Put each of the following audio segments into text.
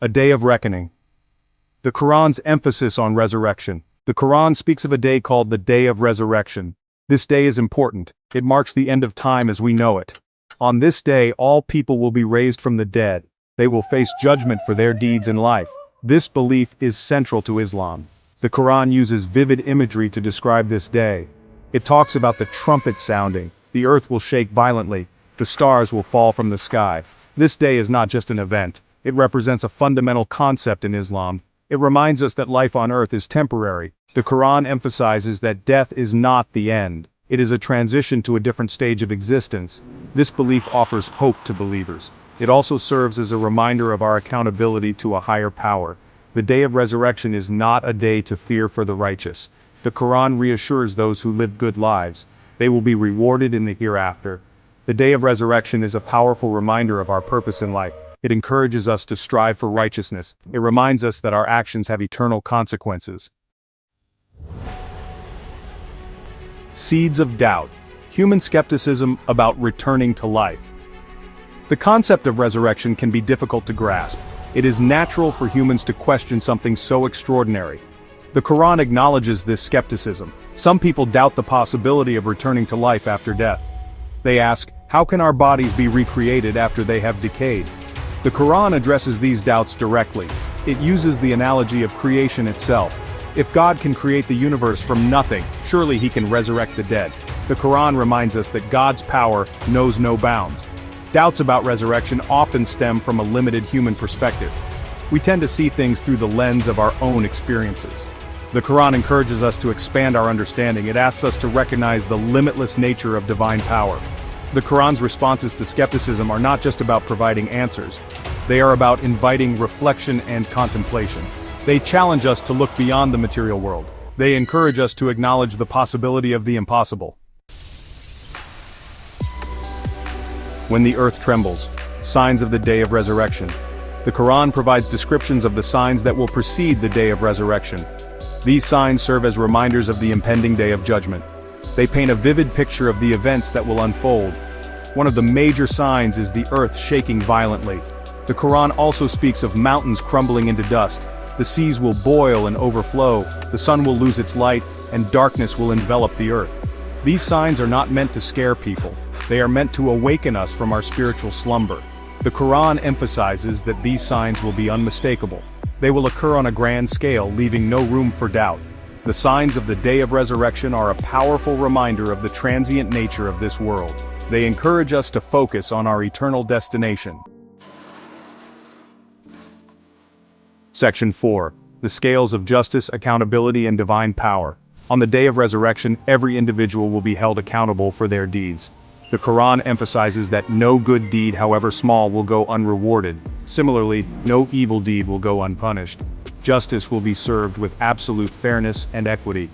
A day of reckoning. The Quran's emphasis on resurrection. The Quran speaks of a day called the Day of Resurrection. This day is important. It marks the end of time as we know it. On this day, all people will be raised from the dead. They will face judgment for their deeds in life. This belief is central to Islam. The Quran uses vivid imagery to describe this day. It talks about the trumpet sounding, the earth will shake violently, the stars will fall from the sky. This day is not just an event. It represents a fundamental concept in Islam. It reminds us that life on earth is temporary. The Quran emphasizes that death is not the end. It is a transition to a different stage of existence. This belief offers hope to believers. It also serves as a reminder of our accountability to a higher power. The day of resurrection is not a day to fear for the righteous. The Quran reassures those who live good lives. They will be rewarded in the hereafter. The day of resurrection is a powerful reminder of our purpose in life. It encourages us to strive for righteousness. It reminds us that our actions have eternal consequences. Seeds of doubt. Human skepticism about returning to life. The concept of resurrection can be difficult to grasp. It is natural for humans to question something so extraordinary. The Quran acknowledges this skepticism. Some people doubt the possibility of returning to life after death. They ask, how can our bodies be recreated after they have decayed? The Quran addresses these doubts directly. It uses the analogy of creation itself. If God can create the universe from nothing, surely he can resurrect the dead. The Quran reminds us that God's power knows no bounds. Doubts about resurrection often stem from a limited human perspective. We tend to see things through the lens of our own experiences. The Quran encourages us to expand our understanding. It asks us to recognize the limitless nature of divine power. The Quran's responses to skepticism are not just about providing answers. They are about inviting reflection and contemplation. They challenge us to look beyond the material world. They encourage us to acknowledge the possibility of the impossible. When the earth trembles. Signs of the day of resurrection. The Quran provides descriptions of the signs that will precede the day of resurrection. These signs serve as reminders of the impending day of judgment. They paint a vivid picture of the events that will unfold. One of the major signs is the earth shaking violently. The Quran also speaks of mountains crumbling into dust. The seas will boil and overflow, the sun will lose its light, and darkness will envelop the earth. These signs are not meant to scare people. They are meant to awaken us from our spiritual slumber. The Quran emphasizes that these signs will be unmistakable. They will occur on a grand scale, leaving no room for doubt. The signs of the day of resurrection are a powerful reminder of the transient nature of this world. They encourage us to focus on our eternal destination. Section 4. The scales of justice, accountability, and divine power. On the day of resurrection, every individual will be held accountable for their deeds. The Quran emphasizes that no good deed, however small, will go unrewarded. Similarly, no evil deed will go unpunished. Justice will be served with absolute fairness and equity.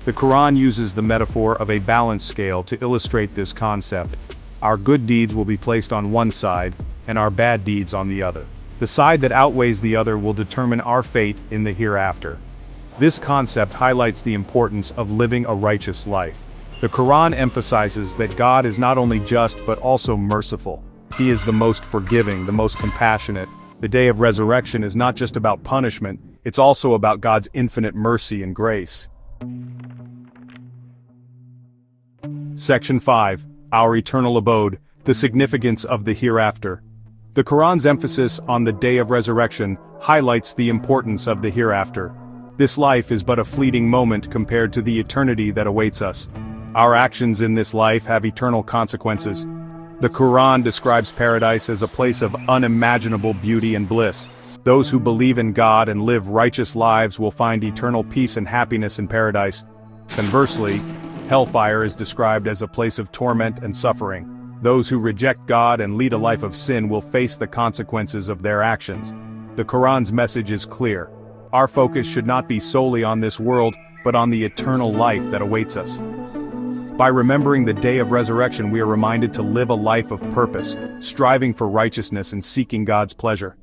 The Quran uses the metaphor of a balance scale to illustrate this concept. Our good deeds will be placed on one side, and our bad deeds on the other. The side that outweighs the other will determine our fate in the hereafter. This concept highlights the importance of living a righteous life. The Quran emphasizes that God is not only just but also merciful. He is the most forgiving, the most compassionate. The day of resurrection is not just about punishment, it's also about God's infinite mercy and grace. Section 5. Our eternal abode, the significance of the hereafter. The Quran's emphasis on the day of resurrection highlights the importance of the hereafter. This life is but a fleeting moment compared to the eternity that awaits us. Our actions in this life have eternal consequences. The Quran describes paradise as a place of unimaginable beauty and bliss. Those who believe in God and live righteous lives will find eternal peace and happiness in paradise. Conversely, hellfire is described as a place of torment and suffering. Those who reject God and lead a life of sin will face the consequences of their actions. The Quran's message is clear. Our focus should not be solely on this world, but on the eternal life that awaits us. By remembering the day of resurrection, we are reminded to live a life of purpose, striving for righteousness and seeking God's pleasure.